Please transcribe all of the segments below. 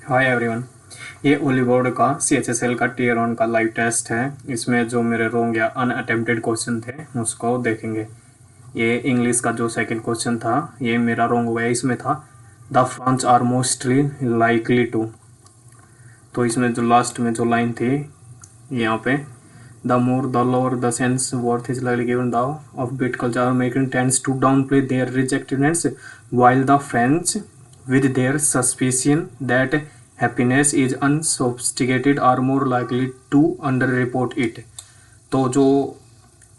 Hi everyone. ये ओलीबोर्ड का CHSL का टीयर 1 का लाइव टेस्ट है। इसमें जो मेरे रोंग या अनअटेम्प्टेड क्वेश्चन थे उसको देखेंगे। ये इंग्लिश का जो सेकंड क्वेश्चन था ये मेरा रोंग हुआ है। इसमें था the French are mostly likely to. तो इसमें जो लास्ट में जो लाइन थी यहाँ पे the more the lower the sense worth is likely given the of beat culture American tends to down play their rejectedness while the French, with their suspicion that happiness is unsophisticated, are more likely to underreport it। तो जो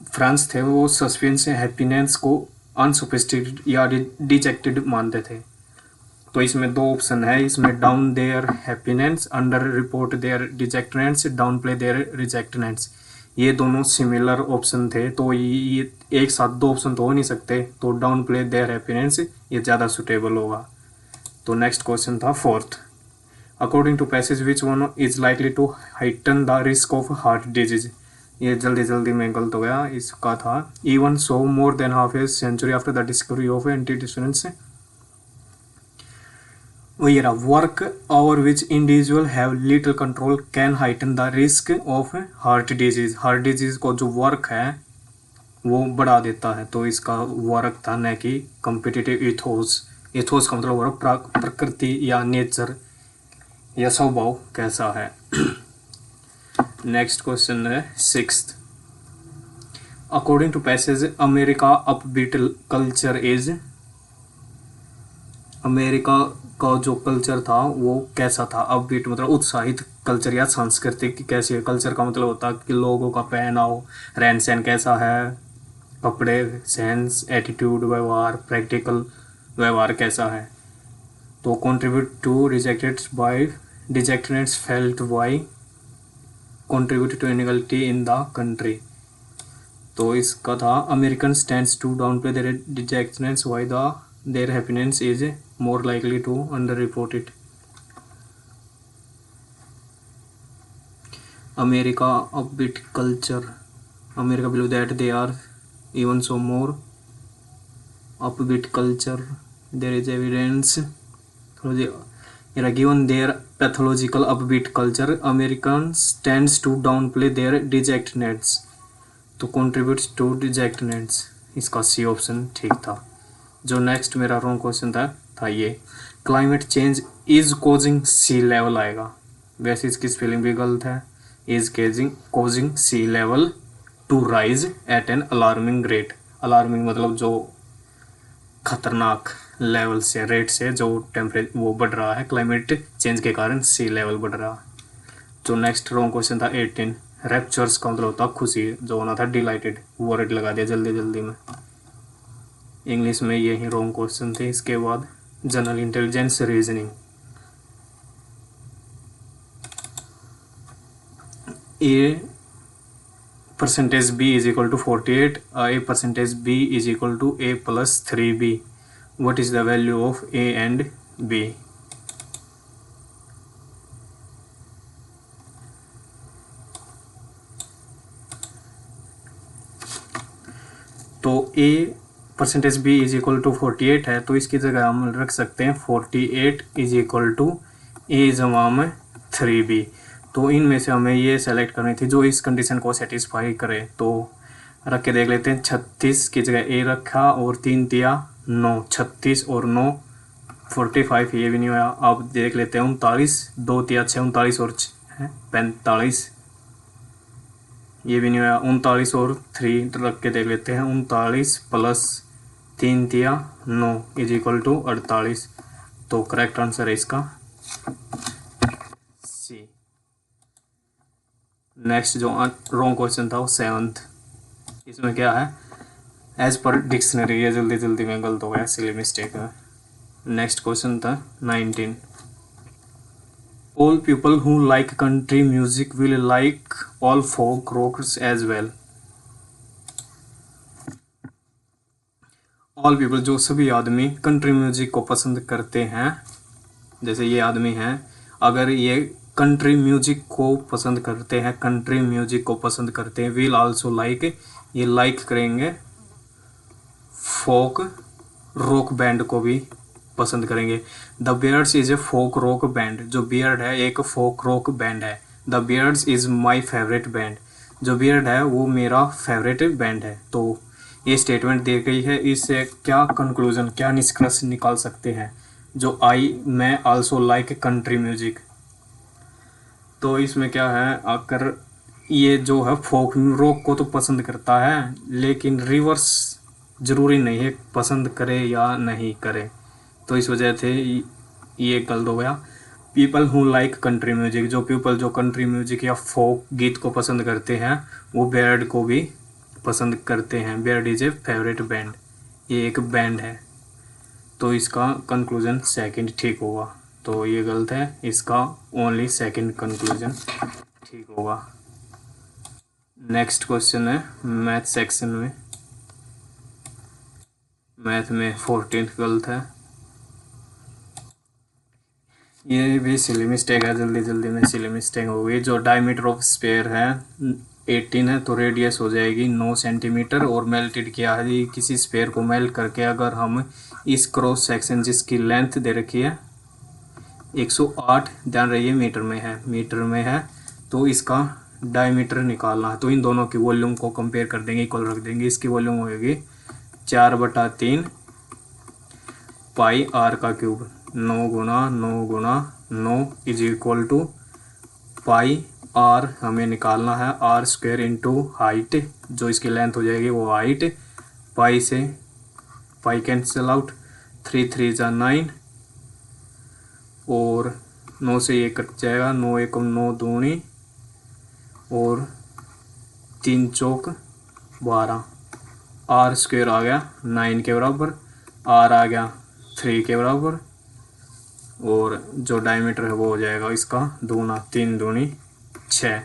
France थे वो suspense से happiness को unsophisticated या dejected मानते थे। तो इसमें दो ऑप्शन है, इसमें down their happiness, under report their dejectness, down play their rejectness. ये दोनों सिमिलर ऑप्शन थे, तो ये एक साथ दो ऑप्शन तो हो नहीं सकते, तो डाउन प्ले देयर हैप्पीनेस ये ज़्यादा सुटेबल होगा। तो नेक्स्ट क्वेश्चन था fourth, according to passage which one is likely to heighten the risk of heart disease. ये जल्दी में गलत हो गया। इसका था even so more than half a century after the discovery of antidistance work over which individual have little control can heighten the risk of heart disease। Heart disease को जो वर्क है वो बढ़ा देता है, तो इसका वर्क था न कि कम्पिटिटिव इथोस। इथोस का मतलब वर्क प्रकृति या नेचर या स्वभाव कैसा है। नेक्स्ट क्वेश्चन है sixth, according to passage America upbeat culture is. America का जो कल्चर था वो कैसा था। अपबीट मतलब उत्साहित कल्चर या सांस्कृतिक कैसे। कल्चर का मतलब होता है कि लोगों का पहनाव, रहन सहन कैसा है, कपड़े, सेंस, एटीट्यूड, व्यवहार, प्रैक्टिकल व्यवहार कैसा है। तो contribute to rejected by dejectedness felt by contribute to inequality in the country. तो इसका था American stands to down play their dejectedness why the their happiness is more likely to underreport it। America upbeat culture, America believe that they are even so more upbeat culture, there is evidence given their pathological upbeat culture Americans tends to downplay their dejectedness to contribute to dejectedness। इसका C option ठीक था। जो next मेरा wrong question था ये climate change is causing sea level आएगा। वैसे इसकी स्पेलिंग भी गलत है। Is causing sea level to rise at an alarming rate. Alarming मतलब जो खतरनाक लेवल से, रेट से जो टेम्परेचर वो बढ़ रहा है, क्लाइमेट चेंज के कारण सी लेवल बढ़ रहा है। जो नेक्स्ट रॉन्ग क्वेश्चन था 18, रैप्चर्स का मतलब होता खुशी, जो होना था डिलाइटेड, वर्ड लगा दिया जल्दी में। इंग्लिश में यही रॉन्ग क्वेश्चन थे। इसके बाद general intelligence reasoning, a percentage b is equal to 48, a percentage b is equal to a plus 3b। What is the value of a and b. तो a percentage b is equal to 48 है, तो इसकी जगह हम रख सकते हैं 48 is equal to ए जमा में 3b। तो इनमें से हमें ये सेलेक्ट करनी थी जो इस कंडीशन को सेटिस्फाई करे। तो रख के देख लेते हैं। 36 की जगह ए रखा और 3 तिया 9, 36 और 9 45, ये भी नहीं हुआ। अब देख लेते हैं 39, 2 तिया 6, 39 और 45, ये भी नहीं हुआ। 39 और 3 रख के देख लेते हैं। 39 प्लस 3 तिया 9 इज इक्वल टू 48। तो करेक्ट आंसर है इसका सी। नेक्स्ट जो रॉन्ग क्वेश्चन था वो 7th, इसमें क्या है एज पर डिक्शनरी। ये जल्दी में गलत हो गया, सिली मिस्टेक है। नेक्स्ट क्वेश्चन था 19, all people who like country music will like all folk rocks as well। All people जो सभी आदमी कंट्री म्यूजिक को पसंद करते हैं, जैसे ये आदमी हैं, अगर ये कंट्री म्यूजिक को पसंद करते हैं, कंट्री म्यूजिक को पसंद करते हैं, विल आल्सो लाइक, ये लाइक करेंगे फोक रॉक बैंड को भी, पसंद करेंगे। The Beards is a folk rock band, जो बियर्ड है एक फोक रॉक बैंड है। The Beards is my favourite band, जो बियर्ड है वो मेरा फेवरेट बैंड है। तो ये स्टेटमेंट दी गई है, इससे क्या कंक्लूजन, क्या निष्कर्ष निकाल सकते हैं। जो मैं आल्सो लाइक कंट्री म्यूजिक, तो इसमें क्या है, अगर ये जो है फोक रॉक को तो पसंद करता है, लेकिन रिवर्स ज़रूरी नहीं है पसंद करे या नहीं करे, तो इस वजह से ये गलत हो गया। People who like country music, जो पीपल जो कंट्री म्यूजिक या फोक गीत को पसंद करते हैं वो बेयर्ड को भी पसंद करते हैं। Baird is a favourite band, ये एक बैंड है, तो इसका कंक्लूजन सेकंड ठीक होगा। तो ये गलत है, इसका ओनली सेकंड कंक्लूजन ठीक होगा। नेक्स्ट क्वेश्चन है मैथ सेक्शन में, मैथ में 14 गलत है। ये भी सिली मिस्टेक है, जल्दी जल्दी में सिली मिस्टेक हो गई। जो डायमीटर ऑफ स्फीयर है 18 है, तो रेडियस हो जाएगी 9 सेंटीमीटर। और मेल्टेड किया है, किसी स्फीयर को मेल्ट करके अगर हम इस क्रॉस सेक्शन जिसकी लेंथ दे रखी है 108, ध्यान रहिए मीटर में है, मीटर में है, तो इसका डायमीटर निकालना है। तो इन दोनों की वॉल्यूम को कंपेयर कर देंगे, इक्वल रख देंगे। इसकी वॉल्यूम होगी 4/3 पाई आर का क्यूब, 9 गुना 9 गुना 9 is equal to pi r हमें निकालना है, आर स्क्वायर इंटू हाइट, जो इसकी लेंथ हो जाएगी वो हाइट। पाई से पाई कैंसिल आउट, 3 3 जा 9, और 9 से ये कट जाएगा, 9 1 9 दूनी, और 3 चौक 12, आर स्क्वायर आ गया 9 के बराबर, आर आ गया 3 के बराबर, और जो डायमीटर है वो हो जाएगा इसका दूना, 3 दूनी 6।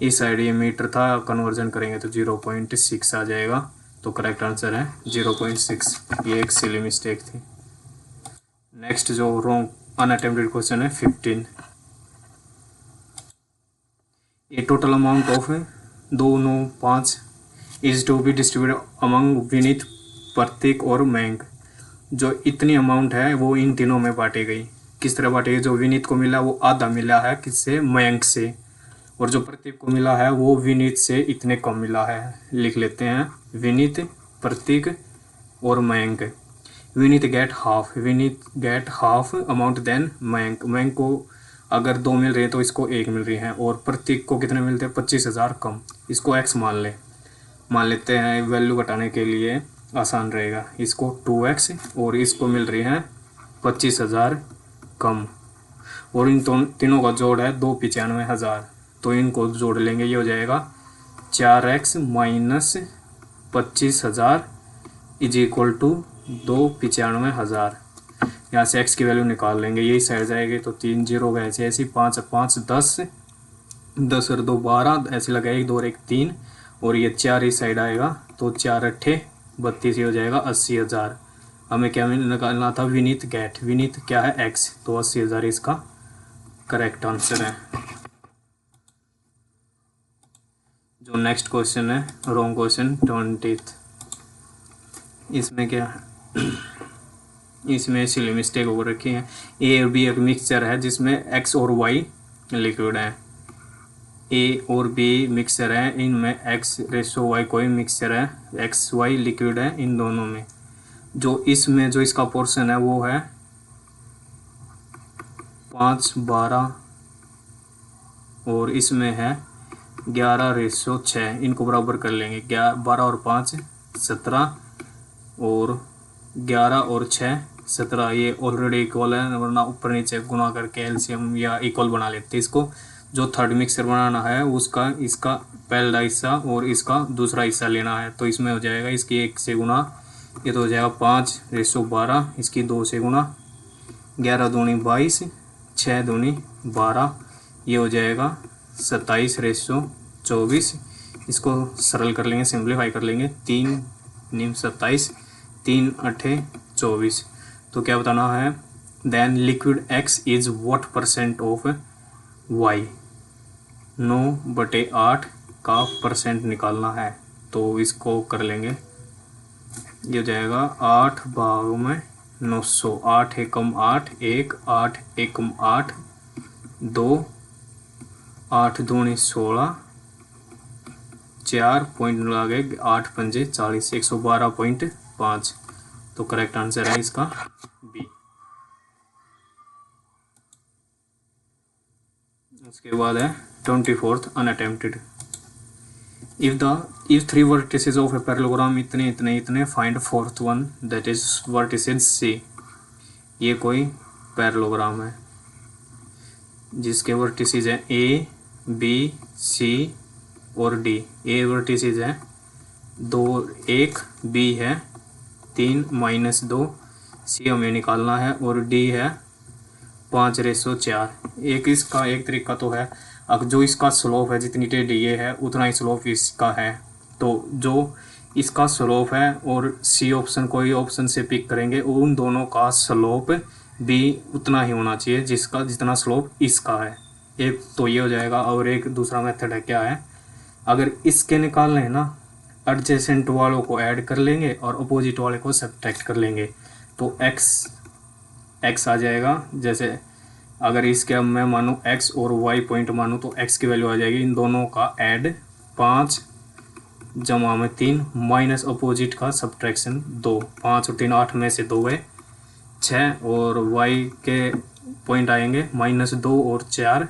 इस साइड ये मीटर था, कन्वर्जन करेंगे तो 0.6 आ जाएगा। तो करेक्ट आंसर है 0.6। ये एक सिली मिस्टेक थी। नेक्स्ट जो रॉन्ग अनअटेम्प्टेड क्वेश्चन है 15। A total amount of 295 is to be distributed among Vineet, Prateek और मयंक। जो इतनी अमाउंट है वो इन तीनों में बांटी गई। किस तरह बांटी गई? जो विनीत को मिला वो आधा मिला है किससे? मयंक से। और जो प्रतीक को मिला है वो विनीत से इतने कम मिला है। लिख लेते हैं, विनीत, प्रतीक और Mayank. Vineet get half amount then Mayank. Mayank को अगर 2 मिल रही है तो इसको 1 मिल रही है। और प्रतीक को कितने मिलते हैं? 25,000 कम। इसको x मान लेते हैं, वैल्यू घटाने के लिए आसान रहेगा। इसको 2x और इसको मिल रही है 25,000 कम, और इन तीनों का जोड़ है 2,95,000। तो इनको जोड़ लेंगे, ये हो जाएगा 4x minus 25,000 is equal to 2,95,000। यहाँ से x की वैल्यू निकाल लेंगे, यही साइड जाएगी तो 3 0 गए ऐसे 5 5 10 10 और 2 12, ऐसे लगा 1 2 और 1 3, और ये 4 इस साइड आएगा तो 4 8 32 ही हो जाएगा 80,000। हमें क्या निकालना था? विनीत गेट, विनीत क्या है? x, तो 80,000 इसका करेक्ट आंसर है। जो नेक्स्ट क्वेश्चन है रॉन्ग क्वेश्चन 20। इसमें क्या है? इसमें सिली मिस्टेक हो रखी है। ए और बी एक मिक्सचर है जिसमें x और y लिक्विड है। ए और बी मिक्सचर है, इनमें x/y कोई मिक्सचर है, xy लिक्विड है इन दोनों में। जो इसमें जो इसका पोर्शन है वो है 5 12, और इसमें है 11/6। इनको बराबर कर लेंगे, 12 और 5 17, और 11 और 6 17। ये ऑलरेडी इक्वल है, वरना ऊपर नीचे गुणा करके एलसीएम या इक्वल बना लेते इसको। जो थर्ड मिक्सर बनाना है उसका इसका पहला हिस्सा और इसका दूसरा हिस्सा लेना है, तो इसमें हो जाएगा इसकी 1 से गुणा, ये तो हो जाएगा 5/12, इसकी 2 से गुणा, 11 दूनी 22, 6 दूनी 12, ये हो जाएगा 27/24। इसको सरल कर लेंगे, सिंप्लीफाई कर लेंगे, 3 9 27, 3 8 24। तो क्या बताना है? Then liquid x is what percent of y। 9/8 का परसेंट निकालना है, तो इसको कर लेंगे। ये हो जाएगा 8 भाग में 900, 8 एकम 8, 1, 8 एकम 8, 2, 8 दूनी 16, 4 पॉइंट लगे 8 पंजे 40, 112.5। तो करेक्ट आंसर है इसका बी। उसके बाद है 24th unattempted. if 3 vertices of a parallelogram इतने इतने इतने find fourth one that is vertices C। ये कोई पैरेललोग्राम है जिसके वर्टिसेस हैं A, B, C और D। A वर्टिसेस है 2, 1, B है 3, -2, C हमें निकालना है और D है 5/4। एक इसका एक तरीका तो है, अब जो इसका स्लोप है जितनी टेढ़ी ये है उतना ही स्लोप इसका है, तो जो इसका स्लोप है और सी ऑप्शन कोई ऑप्शन से पिक करेंगे उन दोनों का स्लोप भी उतना ही होना चाहिए जिसका जितना स्लोप इसका है। एक तो ये हो जाएगा और एक दूसरा मेथड है क्या है, अगर इसके निकालने हैं ना एडजेसेंट वालों को ऐड कर लेंगे और अपोजिट वाले को सब्ट्रैक्ट कर लेंगे तो एक्स आ जाएगा। जैसे अगर इसके अब मैं मानूँ एक्स और वाई पॉइंट मानूँ तो एक्स की वैल्यू आ जाएगी इन दोनों का ऐड 5 जमा में 3 माइनस अपोजिट का सब्ट्रैक्शन 2, 5 और 3 8 में से 2 है 6 और वाई के पॉइंट आएंगे -2 और 4,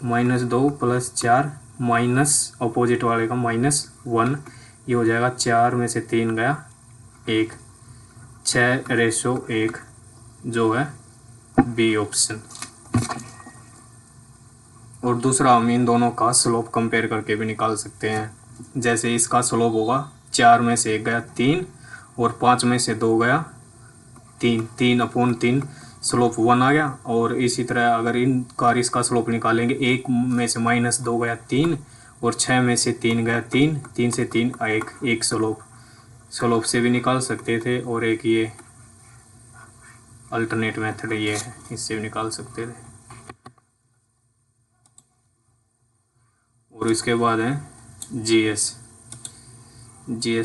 -2 + 4 माइनस अपोजिट वाले का -1, ये हो जाएगा 4 में से 3 गया 1, 6/1 जो है बी ऑप्शन। और दूसरा हम इन दोनों का स्लोप कंपेयर करके भी निकाल सकते हैं। जैसे इसका स्लोप होगा 4 में से 1 गया 3 और 5 में से 2 गया 3, 3/3 स्लोप 1 आ गया। और इसी तरह अगर इनका इसका स्लोप निकालेंगे 1 में से -2 गया 3 और 6 में से 3 गया 3, 3 से 3 1 स्लोप से भी निकाल सकते थे। और एक ये अल्टरनेट मेथड ये है, इससे भी निकाल सकते थे। और इसके बाद है जीएस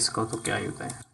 का तो क्या ही होता है।